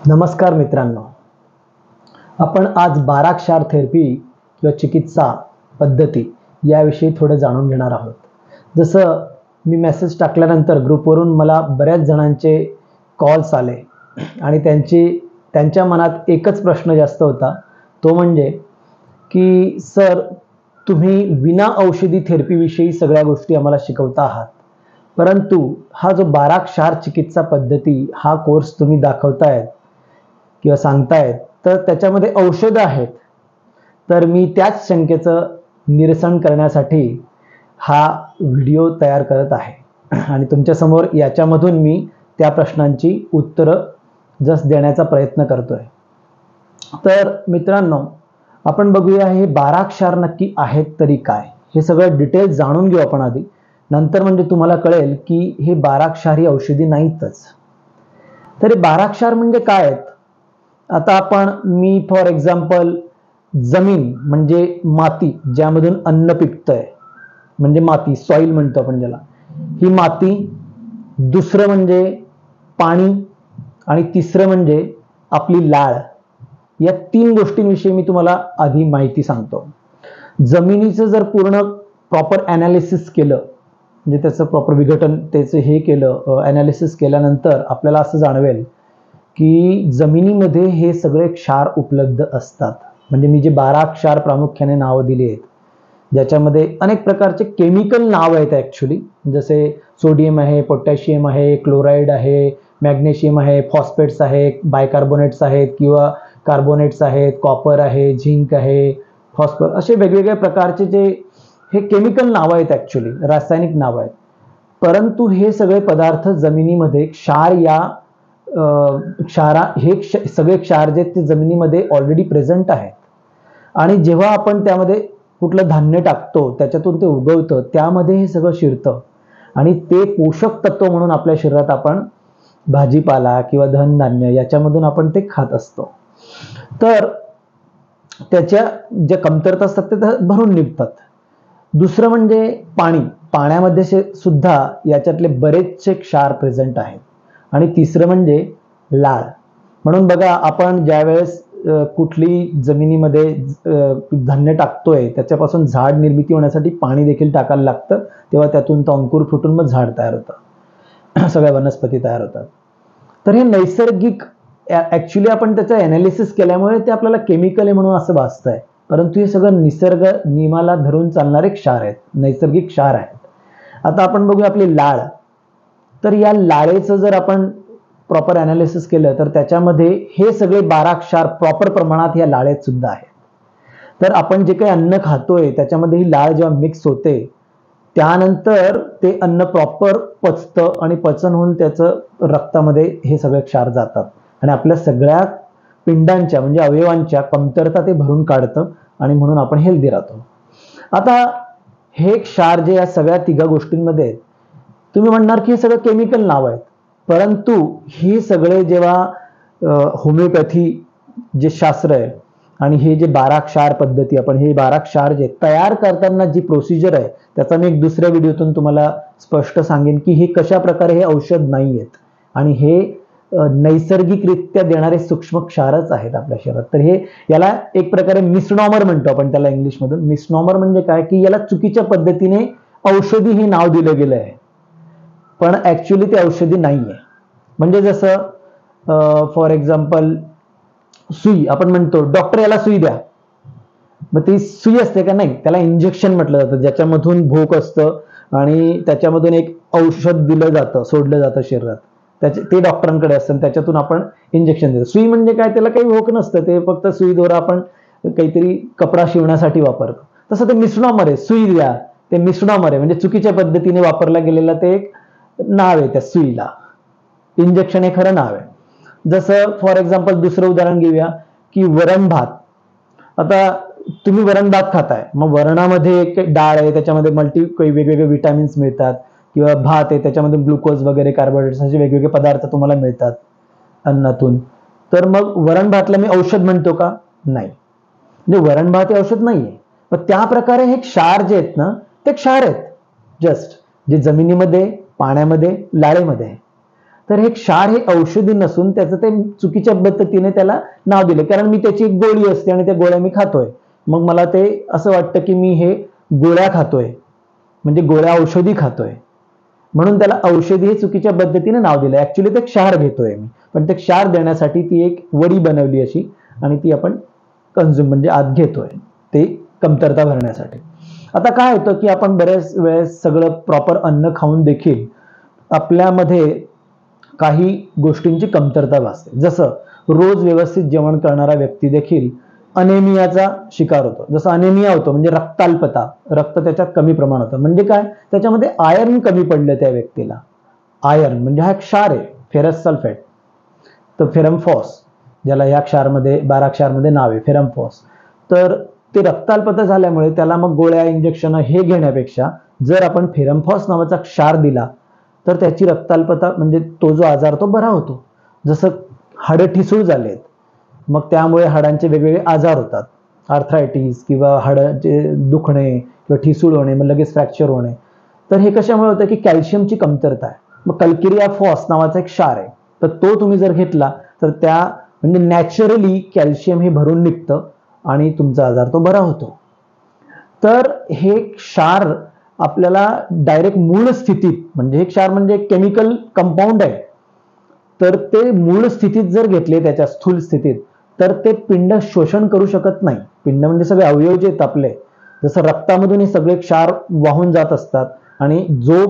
नमस्कार मित्रांनो, आपण आज 12 क्षार थेरपी किंवा चिकित्सा पद्धती याविषयी थोडं जाणून घेणार आहोत. जसं मी मेसेज टाकल्यानंतर ग्रुपवरून मला बऱ्याच जणांचे कॉल्स आले आणि त्यांच्या मनात एकच प्रश्न जास्त होता, तो म्हणजे की सर, तुम्ही विना औषधी थेरपीविषयी सगळ्या गोष्टी आम्हाला शिकवता आहात, परंतु हा जो 12 क्षार चिकित्सा पद्धती हा कोर्स तुम्ही दाखवतायत किंवा सांगतायत, तर त्याच्यामध्ये औषधं आहेत. तर मी त्याच शंकेचं निरसन करण्यासाठी हा व्हिडिओ तयार करत आहे आणि तुमच्यासमोर याच्यामधून मी त्या प्रश्नांची उत्तरं देण्याचा प्रयत्न करतोय. तर मित्रांनो, आपण बघूया हे 12 क्षार नक्की आहेत तरी काय, हे सगळं डिटेल जाणून घेऊ आपण आधी. नंतर म्हणजे तुम्हाला कळेल की हे 12 क्षार ही औषधी नाहीतच. तर हे 12 क्षार म्हणजे काय आहेत? आता मी फॉर एक्झाम्पल जमीन म्हणजे माती, ज्यामधून अन्न पिकतंय, म्हणजे माती, सॉइल म्हणतो आपण ज्याला, ही माती. दुसरं म्हणजे पाणी आणि तिसरं म्हणजे आपली लाळ. या 3 गोष्टींविषयी मी तुम्हाला आधी माहिती सांगतो. जमिनीचं जर पूर्ण प्रॉपर ॲनालिसिस केलं, म्हणजे त्याचं प्रॉपर विघटन, त्याचं हे केलं, ॲनालिसिस केल्यानंतर आपल्याला असं जाणवेल की जमिनीमध्ये हे सगळे क्षार उपलब्ध असतात. म्हणजे मी जे 12 क्षार प्रामुख्याने नावं दिली आहेत, ज्याच्यामध्ये अनेक प्रकारचे केमिकल नाव आहेत ॲक्च्युली, जसे सोडियम आहे, पोटॅशियम आहे, क्लोराईड आहे, मॅग्नेशियम आहे, फॉस्फेट्स आहेत, बायकार्बोनेट्स आहेत किंवा कार्बोनेट्स आहेत, कॉपर आहे, झिंक आहे, फॉस्फर, असे वेगवेगळ्या प्रकारचे जे हे केमिकल नावं आहेत, ॲक्च्युली रासायनिक नावं आहेत. परंतु हे सगळे पदार्थ जमिनीमध्ये हे सगळे क्षार जे ते जमिनीमध्ये ऑलरेडी प्रेझेंट आहेत. आणि जेव्हा आपण त्यामध्ये कुठलं धान्य टाकतो, त्याच्यातून ते उगवतं, त्यामध्ये हे सगळं शिरतं आणि ते पोषक तत्व म्हणून आपल्या शरीरात आपण भाजीपाला किंवा धनधान्य याच्यामधून आपण ते खात असतो. तर त्याच्या ज्या कमतरता असतात ते भरून निघतात. दुसरं म्हणजे पाण्यामध्ये सुद्धा याच्यातले बरेचसे क्षार प्रेझेंट आहेत. आणि तिसरं म्हणजे लाळ. म्हणून बघा, आपण ज्यावेळेस कुठली जमिनीमध्ये धान्य टाकतोय, त्याच्यापासून झाड निर्मिती होण्यासाठी पाणी देखील टाकायला लागतं, तेव्हा त्यातून तो अंकुर फुटून मग झाड तयार होतं, सगळ्या वनस्पती तयार होतात. तर हे नैसर्गिक, ॲक्च्युली आपण त्याचं ॲनालिसिस केल्यामुळे ते आपल्याला केमिकल आहे म्हणून असं भासतंय, परंतु हे सगळं निसर्ग नियमाला धरून चालणारे क्षार आहेत, नैसर्गिक क्षार आहेत. आता आपण बघूया आपली लाळ. तर या लाळेचं जर आपण प्रॉपर ॲनालिसिस केलं तर त्याच्यामध्ये हे सगळे 12 क्षार प्रॉपर प्रमाणात या लाळेत सुद्धा आहेत. तर आपण जे काही अन्न खातोय त्याच्यामध्ये ही लाळ जेव्हा मिक्स होते, त्यानंतर ते अन्न प्रॉपर पचतं आणि पचन होऊन त्याचं रक्तामध्ये हे सगळे क्षार जातात आणि आपल्या सगळ्या पिंडांच्या म्हणजे अवयवांच्या कमतरता ते भरून काढतं आणि म्हणून आपण हेल्दी राहतो. आता हे क्षार जे या सगळ्या 3 गोष्टींमध्ये आहेत, तुम्ही म्हणणार की हे सगळं केमिकल नाव आहेत, परंतु ही सगळे जेव्हा होमिओपॅथी जे शास्त्र आहे आणि हे जे 12 क्षार पद्धती, आपण हे 12 क्षार जे तयार करताना जी प्रोसिजर आहे, त्याचा मी एक दुसऱ्या व्हिडिओतून तुम्हाला स्पष्ट सांगेन की हे कशा प्रकारे हे औषध नाही आहेत आणि हे नैसर्गिकरित्या देणारे सूक्ष्म क्षारच आहेत आपल्या शरीरात. तर हे याला एक प्रकारे मिसनॉमर म्हणतो आपण त्याला इंग्लिशमधून. मिसनॉमर म्हणजे काय की याला चुकीच्या पद्धतीने औषधी हे नाव दिलं गेलं आहे, पण ॲक्च्युली ते औषधी नाही आहे. म्हणजे जसं फॉर एक्झाम्पल सुई, आपण म्हणतो डॉक्टर याला सुई द्या, मग ती सुई असते का? नाही, त्याला इंजेक्शन म्हटलं जातं, ज्याच्यामधून भोक असतं आणि त्याच्यामधून एक औषध दिलं जातं, सोडलं जातं शरीरात, ते डॉक्टरांकडे असतं, त्याच्यातून आपण इंजेक्शन देतो. सुई म्हणजे काय? त्याला काही भोक नसतं, ते फक्त सुई दोरा आपण काहीतरी कपडा शिवण्यासाठी वापरतो. तसं ते मिसनॉमर आहे, सुई द्या, ते मिसनॉमर आहे, म्हणजे चुकीच्या पद्धतीने वापरला गेलेला ते एक नाव आहे त्या सुईला. इंजेक्शन हे खरं नाव आहे. जसं फॉर एक्झाम्पल दुसरं उदाहरण घेऊया की वरण भात. आता तुम्ही वरण भात खाताय, मग वरणामध्ये एक डाळ आहे, त्याच्यामध्ये काही वेगवेगळे विटामिन्स मिळतात, किंवा भात आहे, त्याच्यामध्ये ग्लुकोज वगैरे, कार्बोहायड्रेट्स असे वेगवेगळे पदार्थ तुम्हाला मिळतात अन्नातून. तर मग वरण भातला मी औषध म्हणतो का? नाही, म्हणजे वरण भात हे औषध नाहीये. मग त्या प्रकारे हे क्षार जे आहेत ना, ते क्षार आहेत जस्ट, जे जमिनीमध्ये, पाण्यामध्ये, लाळेमध्ये आहे. तर हे क्षार हे औषधी नसून त्याचं ते चुकीच्या पद्धतीने त्याला नाव दिले, कारण मी त्याची एक गोळी असते आणि त्या गोळ्या मी खातोय, मग मला ते असं वाटतं की मी हे गोळ्या खातोय, म्हणजे गोळ्या औषधी खातोय, म्हणून त्याला औषधी हे चुकीच्या पद्धतीने नाव दिलं. ऍक्च्युली ते क्षार घेतोय मी, पण ते क्षार देण्यासाठी ती एक वडी बनवली अशी आणि ती आपण कंझ्युम म्हणजे आत घेतोय, ते कमतरता भरण्यासाठी. आता काय होतं की आपण बऱ्याच वेळेस सगळं प्रॉपर अन्न खाऊन देखील आपल्यामध्ये काही गोष्टींची कमतरता भासते. जसं रोज व्यवस्थित जेवण करणारा व्यक्ती देखील अनेमियाचा शिकार होतो. जसं अनेमिया होतो म्हणजे रक्ताल्पता, रक्त त्याच्यात कमी प्रमाण होतं. म्हणजे काय, त्याच्यामध्ये आयर्न कमी पडलं त्या व्यक्तीला. आयर्न म्हणजे हा क्षार आहे, फेरस सल्फेट, तर फेरमफॉस, ज्याला या क्षारमध्ये 12 क्षारमध्ये नाव आहे फेरमफॉस. तर ते रक्ताल्पता झाल्यामुळे त्याला मग गोळ्या इंजेक्शन हे घेण्यापेक्षा जर आपण फेरमफॉस नावाचा क्षार दिला तर त्याची रक्ताल्पता म्हणजे तो जो आजार तो बरा होतो. जसं हाडं ठिसूळ झालेत, मग त्यामुळे हाडांचे वेगवेगळे आजार होतात, आर्थरायटिस किंवा हाडांचे दुखणे किंवा ठिसूळ होणे, मग लगेच फ्रॅक्चर होणे. तर हे कशामुळे होतं की कॅल्शियमची कमतरता आहे. मग कल्किरिया फॉस नावाचा एक क्षार आहे, तर तो तुम्ही जर घेतला तर त्या म्हणजे नॅचरली कॅल्शियम हे भरून निघतं आणि तुमचा आजार तो बरा होतो. तर हे क्षार आपल्याला डायरेक्ट मूळ स्थितीत, म्हणजे हे क्षार म्हणजे केमिकल कंपाऊंड आहे, तर ते मूळ स्थितीत जर घेतले त्याच्या स्थूल स्थितीत तर ते पिंड शोषण करू शकत नाही. पिंड म्हणजे सगळे अवयव जे आहेत आपले, जसं रक्तामधून हे सगळे क्षार वाहून जात असतात आणि जो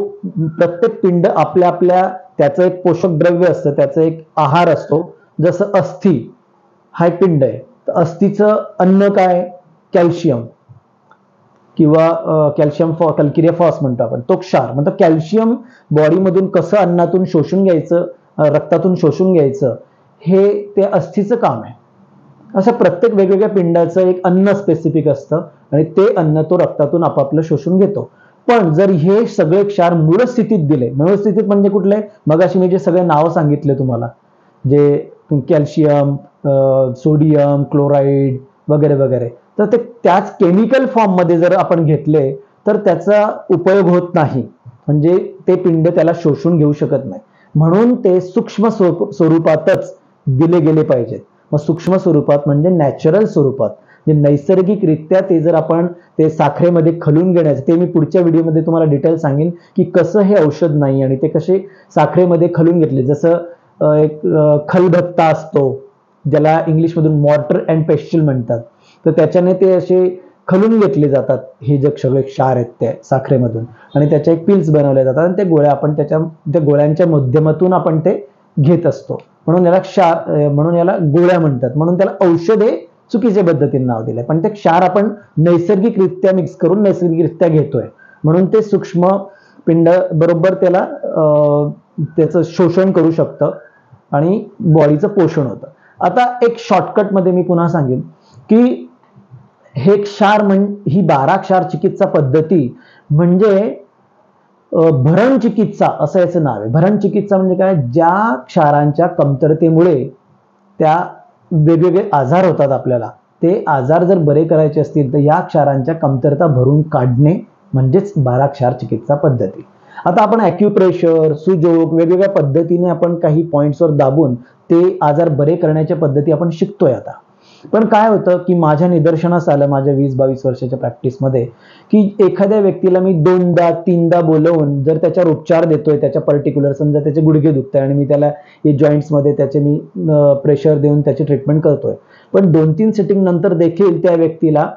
प्रत्येक पिंड आपल्या आपल्या त्याचं एक पोषक द्रव्य असतं, त्याचा एक आहार असतो. जसं अस्थि हा एक पिंड आहे, तर अस्थीचं अन्न काय, कॅल्शियम किंवा कॅल्शियम कल्किरिया फॉस म्हणतो आपण, तो क्षार. म्हणजे कॅल्शियम बॉडीमधून कसं अन्नातून शोषून घ्यायचं, रक्तातून शोषून घ्यायचं, हे ते अस्थीचं काम आहे. असं प्रत्येक वेगवेगळ्या पिंडाचं एक अन्न स्पेसिफिक असतं आणि ते अन्न तो रक्तातून आपापलं शोषून घेतो. पण जर हे सगळे क्षार मूळ स्थितीत दिले, मूळ स्थितीत म्हणजे कुठले, मगाशी मी जे सगळे नावं सांगितले तुम्हाला, जे कॅल्शियम, सोडियम, क्लोराईड वगैरे वगैरे, तर ते त्याच केमिकल फॉर्म मध्ये जर आपण घेतले तर त्याचा उपयोग होत नाही, म्हणजे ते पिंड त्याला शोषून घेऊ शकत नाही. म्हणून ते सूक्ष्म स्वरूपातच दिले गेले पाहिजेत. मग सूक्ष्म स्वरूपात म्हणजे नॅचरल स्वरूपात, जे नैसर्गिकरित्या ते जर आपण ते साखरेमध्ये खलून घेण्याचं, ते मी पुढच्या व्हिडिओमध्ये तुम्हाला डिटेल सांगेन की कसं हे औषध नाही आणि ते कसे साखरेमध्ये खलून घेतले. जसं एक खलबत्ता असतो, ज्याला इंग्लिशमधून मॉर्टर अँड पेस्टिल म्हणतात, तर त्याच्याने ते असे खलून घेतले जातात हे जे सगळे क्षार आहेत ते साखरेमधून, आणि त्याच्या एक पिल्स बनवल्या जातात आणि ते गोळ्या आपण त्या गोळ्यांच्या माध्यमातून आपण ते घेत असतो. म्हणून याला क्षार, म्हणून याला गोळ्या म्हणतात, म्हणून त्याला औषधे चुकीच्या पद्धतीने नाव दिले. पण ते क्षार आपण नैसर्गिकरित्या मिक्स करून नैसर्गिकरित्या घेतोय, म्हणून ते सूक्ष्म पिंड बरोबर त्याला त्याचं शोषण करू शकतं आणि बॉडीचं पोषण होतं. आता एक शॉर्टकट मध्ये मी पुन्हा सांगेन की हे क्षार ही 12 क्षार चिकित्सा पद्धती म्हणजे भरण चिकित्सा असं याचं नाव आहे. भरण चिकित्सा म्हणजे काय, ज्या क्षारांच्या कमतरतेमुळे त्या वेगवेगळे आजार होतात आपल्याला, ते आजार जर बरे करायचे असतील तर या क्षारांच्या कमतरता भरून काढणे म्हणजेच 12 क्षार चिकित्सा पद्धती. आता आपण ॲक्युप्रेशर, सुजोग, वेगवेगळ्या पद्धतीने आपण काही पॉइंट्सवर दाबून ते आजार बरे करण्याच्या पद्धती आपण शिकतोय आता. पण काय होतं की माझ्या निदर्शनास आलं माझ्या 20-22 वर्षाच्या प्रॅक्टिसमध्ये की एखाद्या व्यक्तीला मी 2दा-3दा बोलवून जर त्याच्यावर उपचार देतोय, त्याच्या पर्टिक्युलर, समजा त्याचे गुडघे दुखताय आणि मी त्याला हे जॉईंट्समध्ये त्याचे मी प्रेशर देऊन त्याची ट्रीटमेंट करतोय, पण 2-3 सिटिंग नंतर देखील त्या व्यक्तीला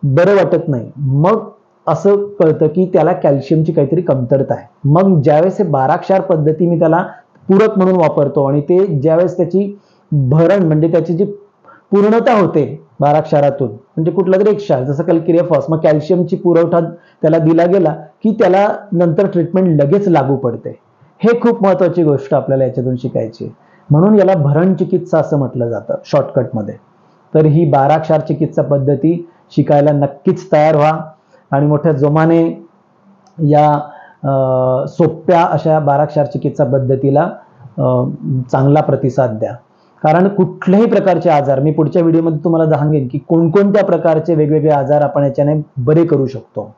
बरं वाटत नाही, मग असं कळतं की त्याला कॅल्शियमची काहीतरी कमतरता आहे. मग ज्यावेळेस हे 12 क्षार पद्धती मी त्याला पूरक म्हणून वापरतो आणि ते ज्यावेळेस त्याची भरण म्हणजे त्याची जी पूर्णता होते 12 क्षारातून, म्हणजे कुठला तरी एक क्षार जसं कल्किरिया फॉस, मग कॅल्शियमची पुरवठा त्याला दिला गेला की त्याला नंतर ट्रीटमेंट लगेच लागू पडते. हे खूप महत्वाची गोष्ट आपल्याला याच्यातून शिकायची, म्हणून याला भरण चिकित्सा असं म्हटलं जातं शॉर्टकटमध्ये. तर ही 12 क्षार चिकित्सा पद्धती शिकायला नक्कीच तयार व्हा आणि मोठ्या जोमाने या सोप्या अशा 12 क्षार चिकित्सा पद्धतीला चांगला प्रतिसाद द्या. कारण कुठल्याही प्रकारचे आजार, मी पुढच्या व्हिडिओमध्ये तुम्हाला सांगेन की कोणकोणत्या प्रकारचे वेगवेगळे आजार आपण याच्याने बरे करू शकतो.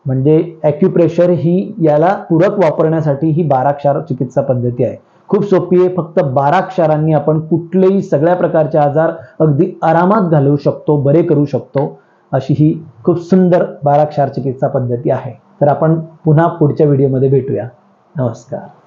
म्हणजे ॲक्युप्रेशर ही याला पूरक वापरण्यासाठी ही 12 क्षार चिकित्सा पद्धती आहे. खूप सोपी आहे. फक्त 12 क्षारांनी आपण कुठलेही सगळ्या प्रकारचे आजार अगदी आरामात घालवू शकतो, बरे करू शकतो, अशी ही खूप सुंदर 12 क्षार चिकित्सा पद्धती आहे. तर आपण पुन्हा पुढच्या व्हिडिओमध्ये भेटूया. नमस्कार.